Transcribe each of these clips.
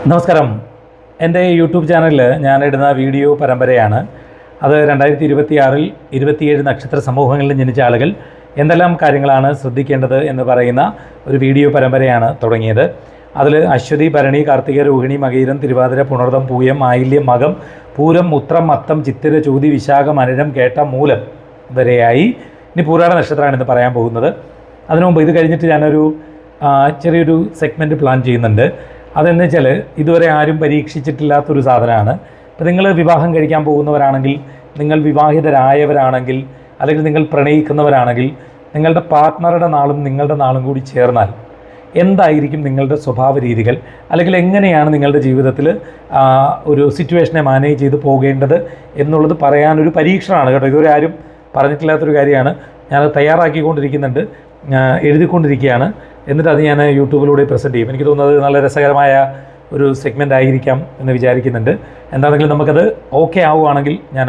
നമസ്കാരം. എൻ്റെ യൂട്യൂബ് ചാനലിൽ ഞാനിടുന്ന വീഡിയോ പരമ്പരയാണ്. അത് 2026 27 നക്ഷത്ര സമൂഹങ്ങളിൽ ജനിച്ച ആളുകൾ എന്തെല്ലാം കാര്യങ്ങളാണ് ശ്രദ്ധിക്കേണ്ടത് എന്ന് പറയുന്ന ഒരു വീഡിയോ പരമ്പരയാണ് തുടങ്ങിയത്. അതിൽ അശ്വതി, ഭരണി, കാർത്തിക, രോഹിണി, മകയിരം, തിരുവാതിര, പുണർദം, പൂയം, ആയില്യം, മകം, പൂരം, ഉത്രം, അത്തം, ചിത്തിര, ചോതി, വിശാഖം, അനിഴം, കേട്ട, മൂലം വരെയായി. ഇനി പൂരാട നക്ഷത്രമാണ് ഇന്ന് പറയാൻ പോകുന്നത്. അതിനു മുമ്പ് ഇത് കഴിഞ്ഞിട്ട് ഞാനൊരു ചെറിയൊരു സെഗ്മെൻറ്റ് പ്ലാൻ ചെയ്യുന്നുണ്ട്. അതെന്ന് വെച്ചാൽ ഇതുവരെ ആരും പരീക്ഷിച്ചിട്ടില്ലാത്തൊരു സാധനമാണ്. ഇപ്പോൾ നിങ്ങൾ വിവാഹം കഴിക്കാൻ പോകുന്നവരാണെങ്കിൽ, നിങ്ങൾ വിവാഹിതരായവരാണെങ്കിൽ, അല്ലെങ്കിൽ നിങ്ങൾ പ്രണയിക്കുന്നവരാണെങ്കിൽ, നിങ്ങളുടെ പാർട്ട്ണറുടെ നാളും നിങ്ങളുടെ നാളും കൂടി ചേർന്നാൽ എന്തായിരിക്കും നിങ്ങളുടെ സ്വഭാവ രീതികൾ, അല്ലെങ്കിൽ എങ്ങനെയാണ് നിങ്ങളുടെ ജീവിതത്തിൽ ഒരു സിറ്റുവേഷനെ മാനേജ് ചെയ്ത് പോകേണ്ടത് എന്നുള്ളത് പറയാനൊരു പരീക്ഷണമാണ് കേട്ടോ. ഇതുവരെ ആരും പറഞ്ഞിട്ടില്ലാത്തൊരു കാര്യമാണ്. ഞാനത് തയ്യാറാക്കിക്കൊണ്ടിരിക്കുന്നുണ്ട്, എഴുതിക്കൊണ്ടിരിക്കുകയാണ്. എന്നിട്ട് അത് ഞാൻ യൂട്യൂബിലൂടെ പ്രസൻറ്റ് ചെയ്യും. എനിക്ക് തോന്നുന്നത് നല്ല രസകരമായ ഒരു സെഗ്മെൻ്റ് ആയിരിക്കാം എന്ന് വിചാരിക്കുന്നുണ്ട്. എന്താണെങ്കിലും നമുക്കത് ഓക്കെ ആവുകയാണെങ്കിൽ ഞാൻ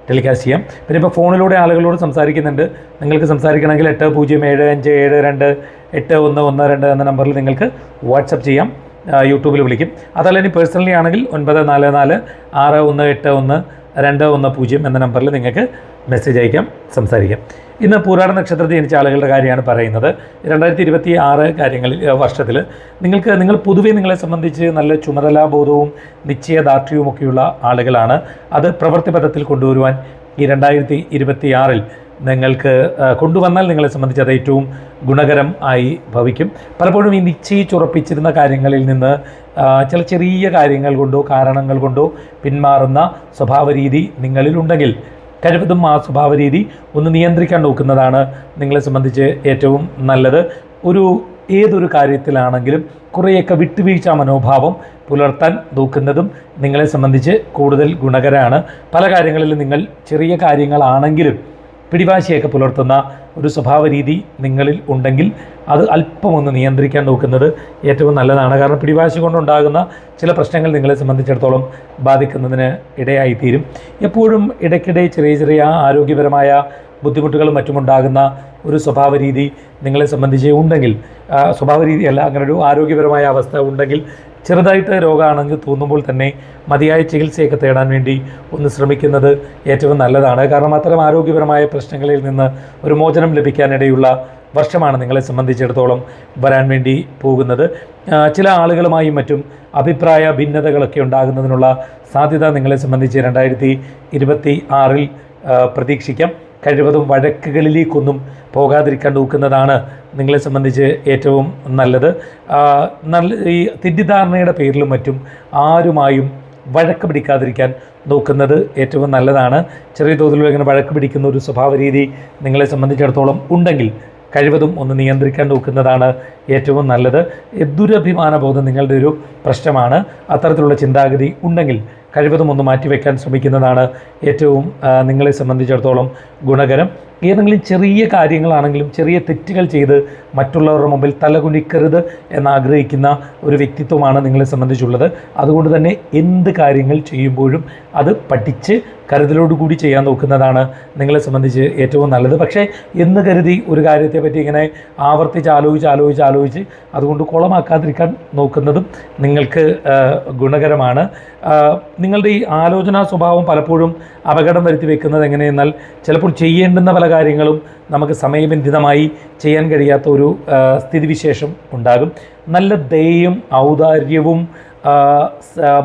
ടെലികാസ്റ്റ് ചെയ്യാം. പിന്നെ ഇപ്പോൾ ഫോണിലൂടെ ആളുകളോട് സംസാരിക്കുന്നുണ്ട്. നിങ്ങൾക്ക് സംസാരിക്കണമെങ്കിൽ 8075728112 എന്ന നമ്പറിൽ നിങ്ങൾക്ക് വാട്സപ്പ് ചെയ്യാം, യൂട്യൂബിൽ വിളിക്കും. അതല്ല ഇനി പേഴ്സണലി ആണെങ്കിൽ 9446181210 എന്ന നമ്പറിൽ നിങ്ങൾക്ക് മെസ്സേജ് അയക്കാം, സംസാരിക്കാം. ഇന്ന് പൂരാട നക്ഷത്രത്തിൽ ജനിച്ച ആളുകളുടെ കാര്യമാണ് പറയുന്നത്. 2026 വർഷത്തിൽ നിങ്ങൾ പൊതുവേ നിങ്ങളെ സംബന്ധിച്ച് നല്ല ചുമതലാബോധവും നിശ്ചയദാർഢ്യവുമൊക്കെയുള്ള ആളുകളാണ്. അത് പ്രവൃത്തിപഥത്തിൽ കൊണ്ടുവരുവാൻ ഈ 2026 നിങ്ങൾക്ക് കൊണ്ടുവന്നാൽ നിങ്ങളെ സംബന്ധിച്ച് അത് ഏറ്റവും ഗുണകരം ആയി ഭവിക്കും. പലപ്പോഴും ഈ നിശ്ചയിച്ചുറപ്പിച്ചിരുന്ന കാര്യങ്ങളിൽ നിന്ന് ചില ചെറിയ കാര്യങ്ങൾ കൊണ്ടോ കാരണങ്ങൾ കൊണ്ടോ പിന്മാറുന്ന സ്വഭാവരീതി നിങ്ങളിലുണ്ടെങ്കിൽ കഴിവതും ആ സ്വഭാവരീതി ഒന്ന് നിയന്ത്രിക്കാൻ നോക്കുന്നതാണ് നിങ്ങളെ സംബന്ധിച്ച് ഏറ്റവും നല്ലത്. ഏതൊരു കാര്യത്തിലാണെങ്കിലും കുറേയൊക്കെ വിട്ടുവീഴ്ച മനോഭാവം പുലർത്താൻ നോക്കുന്നതും നിങ്ങളെ സംബന്ധിച്ച് കൂടുതൽ ഗുണകരമാണ്. പല കാര്യങ്ങളിലും നിങ്ങൾ ചെറിയ കാര്യങ്ങളാണെങ്കിലും പിടിവാശിയൊക്കെ പുലർത്തുന്ന ഒരു സ്വഭാവ രീതി നിങ്ങളിൽ ഉണ്ടെങ്കിൽ അത് അല്പമൊന്ന് നിയന്ത്രിക്കാൻ നോക്കുന്നത് ഏറ്റവും നല്ലതാണ്. കാരണം പിടിവാശി കൊണ്ടുണ്ടാകുന്ന ചില പ്രശ്നങ്ങൾ നിങ്ങളെ സംബന്ധിച്ചിടത്തോളം ബാധിക്കുന്നതിന് ഇടയായിത്തീരും. എപ്പോഴും ഇടയ്ക്കിടെ ചെറിയ ചെറിയ ആരോഗ്യപരമായ ബുദ്ധിമുട്ടുകളും മറ്റുമുണ്ടാകുന്ന ഒരു സ്വഭാവ രീതി നിങ്ങളെ സംബന്ധിച്ച് ഉണ്ടെങ്കിൽ, സ്വഭാവ രീതിയല്ല, അങ്ങനെ ഒരു ആരോഗ്യപരമായ അവസ്ഥ ഉണ്ടെങ്കിൽ, ചെറുതായിട്ട് രോഗമാണെങ്കിൽ തോന്നുമ്പോൾ തന്നെ മതിയായ ചികിത്സയൊക്കെ തേടാൻ വേണ്ടി ഒന്ന് ശ്രമിക്കുന്നത് ഏറ്റവും നല്ലതാണ്. കാരണം അത്തരം ആരോഗ്യപരമായ പ്രശ്നങ്ങളിൽ നിന്ന് ഒരു മോചനം ലഭിക്കാനിടയുള്ള വർഷമാണ് നിങ്ങളെ സംബന്ധിച്ചിടത്തോളം വരാൻ വേണ്ടി പോകുന്നത്. ചില ആളുകളുമായും മറ്റും അഭിപ്രായ ഭിന്നതകളൊക്കെ ഉണ്ടാകുന്നതിനുള്ള സാധ്യത നിങ്ങളെ സംബന്ധിച്ച് 2026 പ്രതീക്ഷിക്കാം. കഴിവതും വഴക്കുകളിലേക്കൊന്നും പോകാതിരിക്കാൻ നോക്കുന്നതാണ് നിങ്ങളെ സംബന്ധിച്ച് ഏറ്റവും നല്ലത്. ഈ തെറ്റിദ്ധാരണയുടെ പേരിലും മറ്റും ആരുമായും വഴക്ക് പിടിക്കാതിരിക്കാൻ നോക്കുന്നത് ഏറ്റവും നല്ലതാണ്. ചെറിയ തോതിലുള്ള ഇങ്ങനെ വഴക്ക് പിടിക്കുന്ന ഒരു സ്വഭാവ രീതി നിങ്ങളെ സംബന്ധിച്ചിടത്തോളം ഉണ്ടെങ്കിൽ കഴിവതും ഒന്ന് നിയന്ത്രിക്കാൻ നോക്കുന്നതാണ് ഏറ്റവും നല്ലത്. ദുരഭിമാനബോധം നിങ്ങളുടെ ഒരു പ്രശ്നമാണ്. അത്തരത്തിലുള്ള ചിന്താഗതി ഉണ്ടെങ്കിൽ കഴിവതും ഒന്ന് മാറ്റിവെക്കാൻ ശ്രമിക്കുന്നതാണ് ഏറ്റവും നിങ്ങളെ സംബന്ധിച്ചിടത്തോളം ഗുണകരം. ഏതെങ്കിലും ചെറിയ കാര്യങ്ങളാണെങ്കിലും ചെറിയ തെറ്റുകൾ ചെയ്ത് മറ്റുള്ളവരുടെ മുമ്പിൽ തലകുനിക്കരുത് എന്നാഗ്രഹിക്കുന്ന ഒരു വ്യക്തിത്വമാണ് നിങ്ങളെ സംബന്ധിച്ചുള്ളത്. അതുകൊണ്ട് തന്നെ എന്ത് കാര്യങ്ങൾ ചെയ്യുമ്പോഴും അത് പഠിച്ച് കരുതലോടുകൂടി ചെയ്യാൻ നോക്കുന്നതാണ് നിങ്ങളെ സംബന്ധിച്ച് ഏറ്റവും നല്ലത്. പക്ഷേ എന്ന് കരുതി ഒരു കാര്യത്തെപ്പറ്റി ഇങ്ങനെ ആലോചിച്ച് അതുകൊണ്ട് കുളമാക്കാതിരിക്കാൻ നോക്കുന്നതും നിങ്ങൾക്ക് ഗുണകരമാണ്. നിങ്ങളുടെ ഈ ആലോചനാ സ്വഭാവം പലപ്പോഴും അപകടം വരുത്തി വെക്കുന്നത് എങ്ങനെയെന്നാൽ, ചിലപ്പോൾ ചെയ്യേണ്ടുന്ന പല കാര്യങ്ങളും നമുക്ക് സമയബന്ധിതമായി ചെയ്യാൻ കഴിയാത്ത ഒരു സ്ഥിതിവിശേഷം ഉണ്ടാകും. നല്ല ദയയും ഔദാര്യവും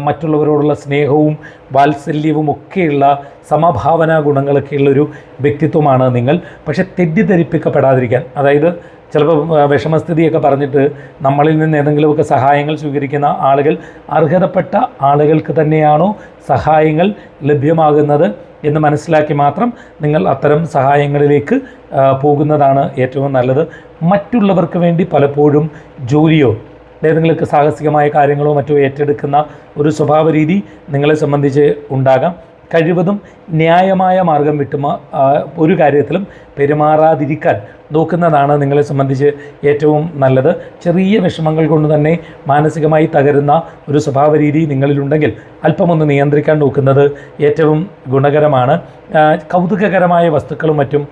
മറ്റുള്ളവരോടുള്ള സ്നേഹവും വാത്സല്യവും ഒക്കെയുള്ള സമഭാവനാ ഗുണങ്ങളൊക്കെയുള്ളൊരു വ്യക്തിത്വമാണ് നിങ്ങൾ. പക്ഷേ തെറ്റിദ്ധരിപ്പിക്കപ്പെടാതിരിക്കാൻ, അതായത് ചിലപ്പോൾ വിഷമസ്ഥിതിയൊക്കെ പറഞ്ഞിട്ട് നമ്മളിൽ നിന്ന് ഏതെങ്കിലുമൊക്കെ സഹായങ്ങൾ സ്വീകരിക്കുന്ന ആളുകൾ അർഹതപ്പെട്ട ആളുകൾക്ക് തന്നെയാണോ സഹായങ്ങൾ ലഭ്യമാകുന്നത് എന്ന് മനസ്സിലാക്കി മാത്രം നിങ്ങൾ അത്തരം സഹായങ്ങളിലേക്ക് പോകുന്നതാണ് ഏറ്റവും നല്ലത്. മറ്റുള്ളവർക്ക് വേണ്ടി പലപ്പോഴും ജോലിയോ ഏതെങ്കിലുമൊക്കെ സാഹസികമായ കാര്യങ്ങളോ മറ്റോ ഏറ്റെടുക്കുന്ന ഒരു സ്വഭാവ രീതി നിങ്ങളെ സംബന്ധിച്ച് ഉണ്ടാകാം. കഴിവതും ന്യായമായ മാർഗം വിട്ട് ഒരു കാര്യത്തിലും പെരുമാറാതിരിക്കാൻ നോക്കുന്നതാണ് നിങ്ങളെ സംബന്ധിച്ച് ഏറ്റവും നല്ലത്. ചെറിയ വിഷമങ്ങൾ കൊണ്ട് തന്നെ മാനസികമായി തകരുന്ന ഒരു സ്വഭാവ രീതി നിങ്ങളിലുണ്ടെങ്കിൽ അല്പമൊന്ന് നിയന്ത്രിക്കാൻ നോക്കുന്നത് ഏറ്റവും ഗുണകരമാണ്. കൗതുകകരമായ വസ്തുക്കളും മറ്റും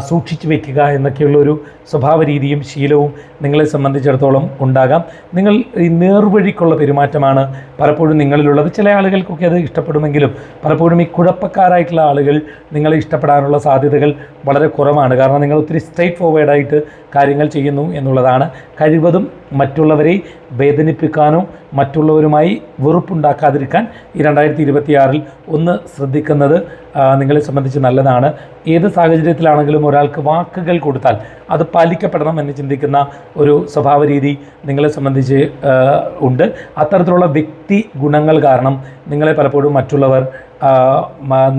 സൂക്ഷിച്ചു വയ്ക്കുക എന്നൊക്കെയുള്ളൊരു സ്വഭാവ രീതിയും ശീലവും നിങ്ങളെ സംബന്ധിച്ചിടത്തോളം ഉണ്ടാകാം. നിങ്ങൾ ഈ നേർവഴിക്കുള്ള പെരുമാറ്റമാണ് പലപ്പോഴും നിങ്ങളിലുള്ളത്. ചില ആളുകൾക്കൊക്കെ അത് ഇഷ്ടപ്പെടുമെങ്കിലും പലപ്പോഴും ഈ കുഴപ്പക്കാരായിട്ടുള്ള ആളുകൾ നിങ്ങളെ ഇഷ്ടപ്പെടാനുള്ള സാധ്യതകൾ വളരെ കുറവാണ്. കാരണം നിങ്ങൾ ഒത്തിരി സ്ട്രെയിറ്റ് ഫോർവേഡായിട്ട് കാര്യങ്ങൾ ചെയ്യുന്നു എന്നുള്ളതാണ്. കഴിവതും മറ്റുള്ളവരെ വേദനിപ്പിക്കാനോ മറ്റുള്ളവരുമായി വെറുപ്പുണ്ടാക്കാതിരിക്കാൻ ഈ 2026 ഒന്ന് ശ്രദ്ധിക്കുന്നത് നിങ്ങളെ സംബന്ധിച്ച് നല്ലതാണ്. ഏത് സാഹചര്യത്തിലാണെങ്കിലും ഒരാൾക്ക് വാക്കുകൾ കൊടുത്താൽ അത് പാലിക്കപ്പെടണം എന്ന് ചിന്തിക്കുന്ന ഒരു സ്വഭാവ രീതി നിങ്ങളെ സംബന്ധിച്ച് ഉണ്ട്. അത്തരത്തിലുള്ള വ്യക്തി ഗുണങ്ങൾ കാരണം നിങ്ങളെ പലപ്പോഴും മറ്റുള്ളവർ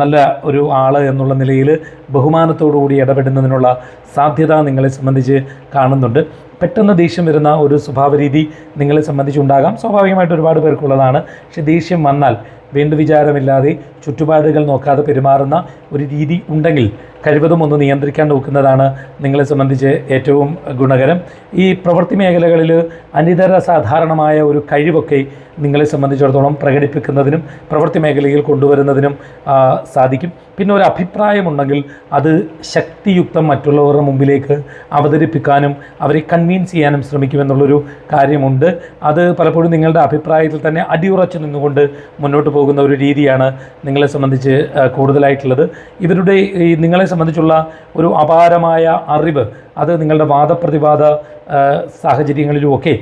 നല്ല ഒരു ആൾ എന്നുള്ള നിലയിൽ ബഹുമാനത്തോടുകൂടി ഇടപെടുന്നതിനുള്ള സാധ്യത നിങ്ങളെ സംബന്ധിച്ച് കാണുന്നുണ്ട്. പെട്ടെന്ന് ദേഷ്യം വരുന്ന ഒരു സ്വഭാവ രീതി നിങ്ങളെ സംബന്ധിച്ചുണ്ടാകാം. സ്വാഭാവികമായിട്ട് ഒരുപാട് പേർക്കുള്ളതാണ്. പക്ഷേ ദേഷ്യം വന്നാൽ വീണ്ടും വിചാരമില്ലാതെ ചുറ്റുപാടുകൾ നോക്കാതെ പെരുമാറുന്ന ഒരു രീതി ഉണ്ടെങ്കിൽ കഴിവതും ഒന്ന് നിയന്ത്രിക്കാൻ നോക്കുന്നതാണ് നിങ്ങളെ സംബന്ധിച്ച് ഏറ്റവും ഗുണകരം. ഈ പ്രവൃത്തി മേഖലകളിൽ അനിതര സാധാരണമായ ഒരു കഴിവൊക്കെ നിങ്ങളെ സംബന്ധിച്ചിടത്തോളം പ്രകടിപ്പിക്കുന്നതിനും പ്രവൃത്തി മേഖലയിൽ കൊണ്ടുവരുന്നതിനും സാധിക്കും. പിന്നെ ഒരു അഭിപ്രായമുണ്ടെങ്കിൽ അത് ശക്തിയുക്തം മറ്റുള്ളവരുടെ മുമ്പിലേക്ക് അവതരിപ്പിക്കാനും അവരെ കൺവിൻസ് ചെയ്യാനും ശ്രമിക്കുമെന്നുള്ളൊരു കാര്യമുണ്ട്. അത് പലപ്പോഴും നിങ്ങളുടെ അഭിപ്രായത്തിൽ തന്നെ അടിയുറച്ചു നിന്നുകൊണ്ട് മുന്നോട്ട് പോകുന്ന ഒരു രീതിയാണ് നിങ്ങളെ സംബന്ധിച്ച് കൂടുതലായിട്ടുള്ളത്. ഇവരുടെ ഈ നിങ്ങളെ സംബന്ധിച്ചുള്ള ഒരു അപാരമായ അറിവ് അത് നിങ്ങളുടെ വാദപ്രതിവാദ സാഹചര്യങ്ങളിലുമൊക്കെ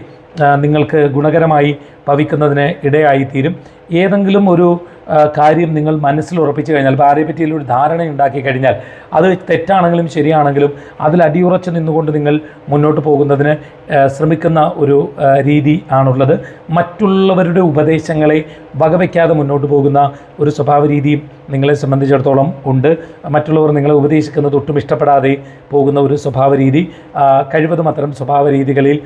നിങ്ങൾക്ക് ഗുണകരമായി ഭവിക്കുന്നതിന് ഇടയായിത്തീരും. ഏതെങ്കിലും ഒരു കാര്യം നിങ്ങൾ മനസ്സിൽ ഉറപ്പിച്ചു കഴിഞ്ഞാൽ, ഇപ്പോൾ ആരെപ്പറ്റിയും ഒരു ധാരണ ഉണ്ടാക്കി കഴിഞ്ഞാൽ അത് തെറ്റാണെങ്കിലും ശരിയാണെങ്കിലും അതിൽ അടിയുറച്ച് നിന്നുകൊണ്ട് നിങ്ങൾ മുന്നോട്ട് പോകുന്നതിന് ശ്രമിക്കുന്ന ഒരു രീതി ആണുള്ളത്. മറ്റുള്ളവരുടെ ഉപദേശങ്ങളെ വകവയ്ക്കാതെ മുന്നോട്ട് പോകുന്ന ഒരു സ്വഭാവ രീതിയും നിങ്ങളെ സംബന്ധിച്ചിടത്തോളം ഉണ്ട്. മറ്റുള്ളവർ നിങ്ങളെ ഉപദേശിക്കുന്നത് ഒട്ടും ഇഷ്ടപ്പെടാതെ പോകുന്ന ഒരു സ്വഭാവ രീതി. കഴിവതും അത്തരം സ്വഭാവ രീതികളിൽ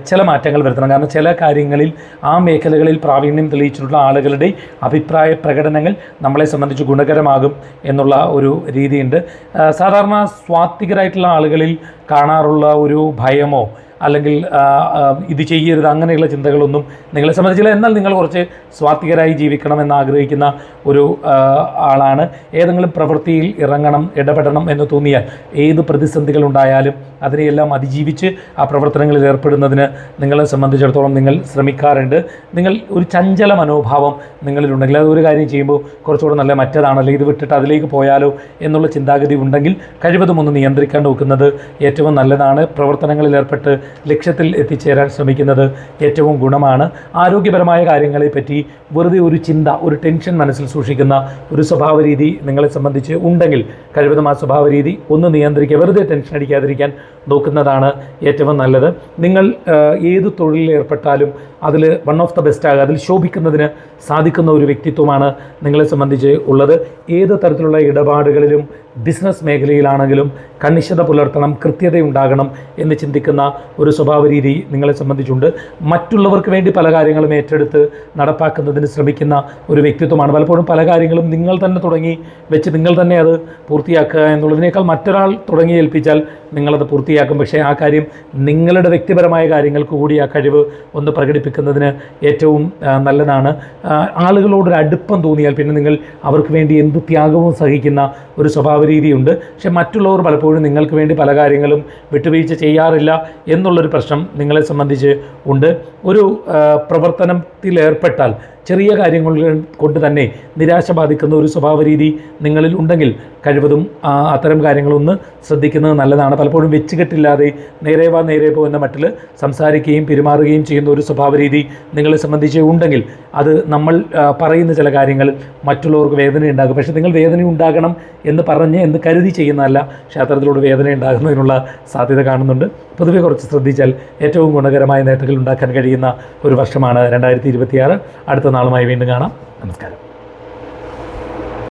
ചില മാറ്റങ്ങൾ വരുത്തണം. കാരണം ചില കാര്യങ്ങളിൽ ആ മേഖലകളിൽ പ്രാവീണ്യം തെളിയിച്ചിട്ടുള്ള ആളുകളുടെ അഭിപ്രായ പ്രകടനങ്ങൾ നമ്മളെ സംബന്ധിച്ച് ഗുണകരമാകും എന്നുള്ള ഒരു രീതിയുണ്ട്. സാധാരണ സ്വാത്വികരായിട്ടുള്ള ആളുകളിൽ കാണാറുള്ള ഒരു ഭയമോ അല്ലെങ്കിൽ ഇത് ചെയ്യരുത് അങ്ങനെയുള്ള ചിന്തകളൊന്നും നിങ്ങളെ സംബന്ധിച്ചില്ല. എന്നാൽ നിങ്ങൾ കുറച്ച് സ്വാത്വികരായി ജീവിക്കണമെന്ന് ആഗ്രഹിക്കുന്ന ഒരു ആളാണ്. ഏതെങ്കിലും പ്രവൃത്തിയിൽ ഇറങ്ങണം, ഇടപെടണം എന്ന് തോന്നിയാൽ ഏത് പ്രതിസന്ധികളുണ്ടായാലും അതിനെയെല്ലാം അതിജീവിച്ച് ആ പ്രവർത്തനങ്ങളിൽ ഏർപ്പെടുന്നതിന് നിങ്ങളെ സംബന്ധിച്ചിടത്തോളം നിങ്ങൾ ശ്രമിക്കാറുണ്ട്. നിങ്ങൾ ഒരു ചഞ്ചല മനോഭാവം നിങ്ങളിലുണ്ടെങ്കിൽ അത് ഒരു കാര്യം ചെയ്യുമ്പോൾ കുറച്ചുകൂടെ നല്ല മറ്റേതാണല്ലോ, ഇത് വിട്ടിട്ട് അതിലേക്ക് പോയാലോ എന്നുള്ള ചിന്താഗതി ഉണ്ടെങ്കിൽ കഴിവതും ഒന്ന് നിയന്ത്രിക്കാൻ നോക്കുന്നത് ഏറ്റവും നല്ലതാണ്. പ്രവർത്തനങ്ങളിൽ ഏർപ്പെട്ട് ലക്ഷ്യത്തിൽ എത്തിച്ചേരാൻ ശ്രമിക്കുന്നത് ഏറ്റവും ഗുണമാണ്. ആരോഗ്യപരമായ കാര്യങ്ങളെപ്പറ്റി വെറുതെ ഒരു ചിന്ത, ഒരു ടെൻഷൻ മനസ്സിൽ സൂക്ഷിക്കുന്ന ഒരു സ്വഭാവ രീതി നിങ്ങളെ സംബന്ധിച്ച് ഉണ്ടെങ്കിൽ കഴിവതും ആ സ്വഭാവ രീതി ഒന്ന് നിയന്ത്രിക്കുക. വെറുതെ ടെൻഷൻ അടിക്കാതിരിക്കാൻ നോക്കുന്നതാണ് ഏറ്റവും നല്ലത്. നിങ്ങൾ ഏത് തൊഴിലിൽ ഏർപ്പെട്ടാലും അതിൽ വൺ ഓഫ് ദ ബെസ്റ്റ് ആകുക, അതിൽ ശോഭിക്കുന്നതിന് സാധിക്കുന്ന ഒരു വ്യക്തിത്വമാണ് നിങ്ങളെ സംബന്ധിച്ച് ഉള്ളത്. ഏത് തരത്തിലുള്ള ഇടപാടുകളിലും ബിസിനസ് മേഖലയിലാണെങ്കിലും കണിശത പുലർത്തണം, കൃത്യതയുണ്ടാകണം എന്ന് ചിന്തിക്കുന്ന ഒരു സ്വഭാവ രീതി നിങ്ങളെ സംബന്ധിച്ചുണ്ട്. മറ്റുള്ളവർക്ക് വേണ്ടി പല കാര്യങ്ങളും ഏറ്റെടുത്ത് നടപ്പാക്കുന്നതിന് ശ്രമിക്കുന്ന ഒരു വ്യക്തിത്വമാണ്. പലപ്പോഴും പല കാര്യങ്ങളും നിങ്ങൾ തന്നെ തുടങ്ങി വെച്ച് നിങ്ങൾ തന്നെ അത് പൂർത്തിയാക്കുക എന്നുള്ളതിനേക്കാൾ മറ്റൊരാൾ തുടങ്ങി ഏൽപ്പിച്ചാൽ നിങ്ങളത് പൂർത്തിയാക്കും. പക്ഷേ ആ കാര്യം നിങ്ങളുടെ വ്യക്തിപരമായ കാര്യങ്ങൾക്ക് കൂടി ആ കഴിവ് ഒന്ന് പ്രകടിപ്പിക്കുന്നതിന് ഏറ്റവും നല്ലതാണ്. ആളുകളോടൊരു അടുപ്പം തോന്നിയാൽ പിന്നെ നിങ്ങൾ അവർക്ക് വേണ്ടി എന്ത് ത്യാഗവും സഹിക്കുന്ന ഒരു സ്വഭാവ രീതിയുണ്ട്. പക്ഷെ മറ്റുള്ളവർ പലപ്പോഴും നിങ്ങൾക്ക് വേണ്ടി പല കാര്യങ്ങളും വിട്ടുവീഴ്ച ചെയ്യാറില്ല എന്നുള്ളൊരു പ്രശ്നം നിങ്ങളെ സംബന്ധിച്ച് ഉണ്ട്. ഒരു പ്രവർത്തനത്തിൽ ഏർപ്പെട്ടാൽ ചെറിയ കാര്യങ്ങൾ കൊണ്ട് തന്നെ നിരാശ ബാധിക്കുന്ന ഒരു സ്വഭാവ രീതി നിങ്ങളിൽ ഉണ്ടെങ്കിൽ കഴിവതും അത്തരം കാര്യങ്ങളൊന്ന് ശ്രദ്ധിക്കുന്നത് നല്ലതാണ്. പലപ്പോഴും വെച്ചുകെട്ടില്ലാതെ നേരെ വാ നേരെ പോ എന്ന മട്ടിൽ സംസാരിക്കുകയും പെരുമാറുകയും ചെയ്യുന്ന ഒരു സ്വഭാവ രീതി നിങ്ങളെ സംബന്ധിച്ച് ഉണ്ടെങ്കിൽ അത് നമ്മൾ പറയുന്ന ചില കാര്യങ്ങൾ മറ്റുള്ളവർക്ക് വേദന ഉണ്ടാകും. പക്ഷേ നിങ്ങൾ വേദന ഉണ്ടാകണം എന്ന് കരുതി ചെയ്യുന്നതല്ല, പക്ഷേ അത്തരത്തിലൂടെ വേദന ഉണ്ടാകുന്നതിനുള്ള സാധ്യത കാണുന്നുണ്ട്. പൊതുവെ കുറച്ച് ശ്രദ്ധിച്ചാൽ ഏറ്റവും ഗുണകരമായ നേട്ടങ്ങൾ ഉണ്ടാക്കാൻ കഴിയുന്ന ഒരു വർഷമാണ് 2026. അടുത്ത നാളുമായി വീണ്ടും കാണാം. നമസ്കാരം.